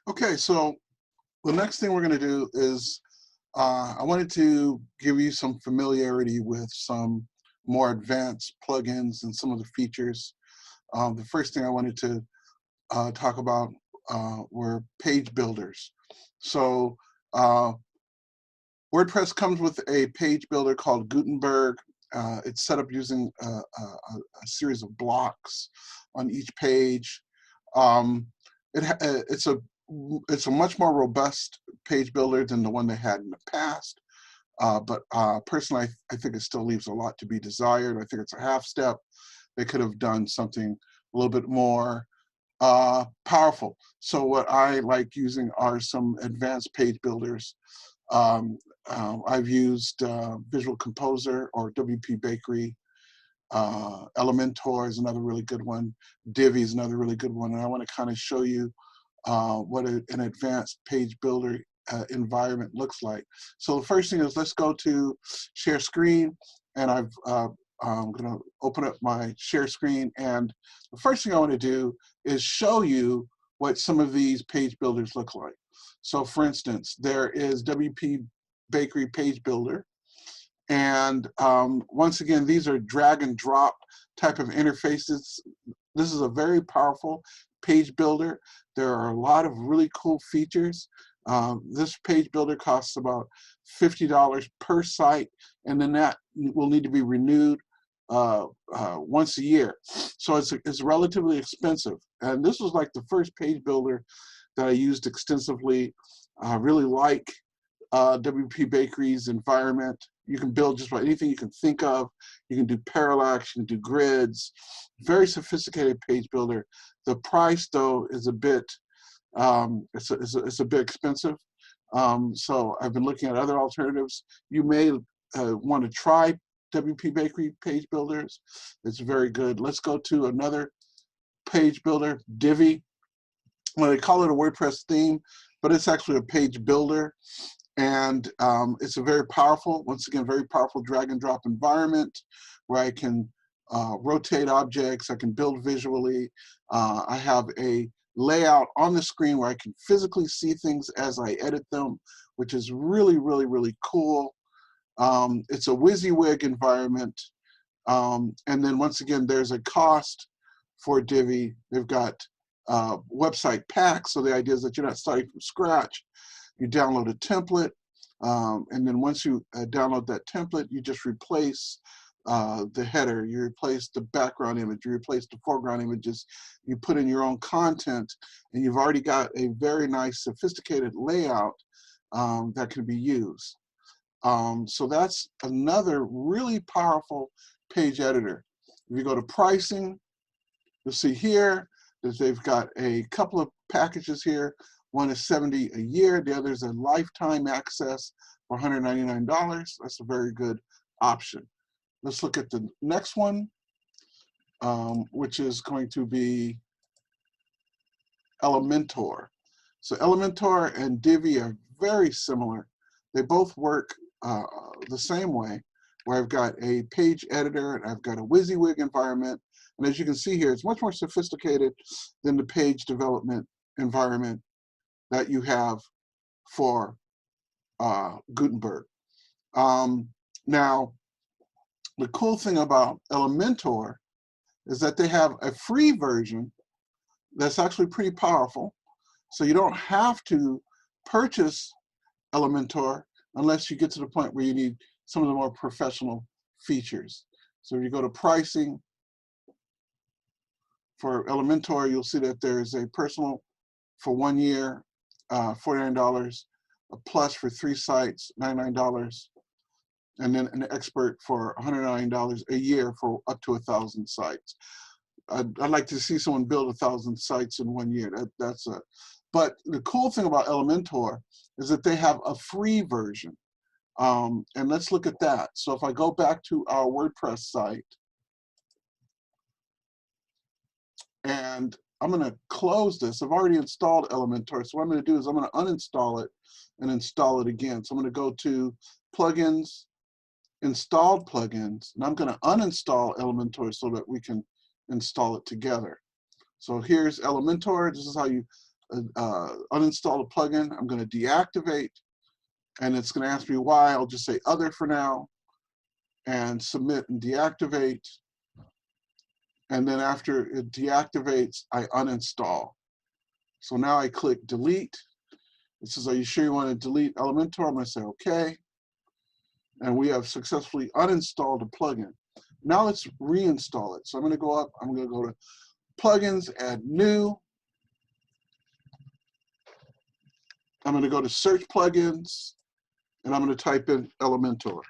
Okay, so the next thing we're going to do is I wanted to give you some familiarity with some more advanced plugins and some of the features. The first thing I wanted to talk about were page builders. So uh, WordPress comes with a page builder called Gutenberg. It's set up using a series of blocks on each page. Um, it's a much more robust page builder than the one they had in the past. But personally, I think it still leaves a lot to be desired. I think it's a half step. They could have done something a little bit more powerful. So what I like using are some advanced page builders. I've used Visual Composer or WP Bakery. Elementor is another really good one. Divi is another really good one. And I want to kind of show you what an advanced page builder environment looks like. So the first thing is, let's go to share screen, and I'm going to open up my share screen, and the first thing I want to do is show you what some of these page builders look like. So for instance, there is WP Bakery Page Builder, and once again, these are drag and drop type of interfaces. This is a very powerful page builder. There are a lot of really cool features. This page builder costs about $50 per site, and then that will need to be renewed once a year. So it's relatively expensive. And this was like the first page builder that I used extensively. I really like WP Bakery's environment. You can build just about anything you can think of. You can do parallax, you can do grids. Very sophisticated page builder. The price, though, is a bit it's a bit expensive. So I've been looking at other alternatives. You may want to try WP Bakery page builders. It's very good. Let's go to another page builder, Divi. Well, they call it a WordPress theme, but it's actually a page builder. And it's a very powerful, once again, very powerful drag and drop environment where I can rotate objects, I can build visually. I have a layout on the screen where I can physically see things as I edit them, which is really, really, really cool. It's a WYSIWYG environment. And then once again, there's a cost for Divi. They've got website packs, so the idea is that you're not starting from scratch. You download a template, and then once you download that template, you just replace the header, you replace the background image, you replace the foreground images, you put in your own content, and you've already got a very nice, sophisticated layout that can be used. So that's another really powerful page editor. If you go to pricing, you'll see here that they've got a couple of packages here. One is $70 a year, the other is a lifetime access for $199. That's a very good option. Let's look at the next one, which is going to be Elementor. So Elementor and Divi are very similar. They both work the same way, where I've got a page editor and I've got a WYSIWYG environment. And as you can see here, it's much more sophisticated than the page development environment that you have for Gutenberg. Now, the cool thing about Elementor is that they have a free version that's actually pretty powerful. So you don't have to purchase Elementor unless you get to the point where you need some of the more professional features. So if you go to pricing for Elementor, you'll see that there's a personal for 1 year, $49, a plus for 3 sites, $99, and then an expert for $109 a year for up to 1,000 sites. I'd like to see someone build 1,000 sites in 1 year. But the cool thing about Elementor is that they have a free version. And let's look at that. So if I go back to our WordPress site, and I'm going to close this. I've already installed Elementor. So what I'm going to do is I'm going to uninstall it and install it again. So I'm going to go to Plugins, Installed Plugins, and I'm going to uninstall Elementor so that we can install it together. So here's Elementor. This is how you uninstall a plugin. I'm going to deactivate, and it's going to ask me why. I'll just say other for now, and submit and deactivate. And then after it deactivates, I uninstall. So now I click delete. It says, are you sure you want to delete Elementor? I'm going to say okay. And we have successfully uninstalled a plugin. Now let's reinstall it. So I'm going to go up, I'm going to go to plugins, add new. I'm going to go to search plugins, and I'm going to type in Elementor.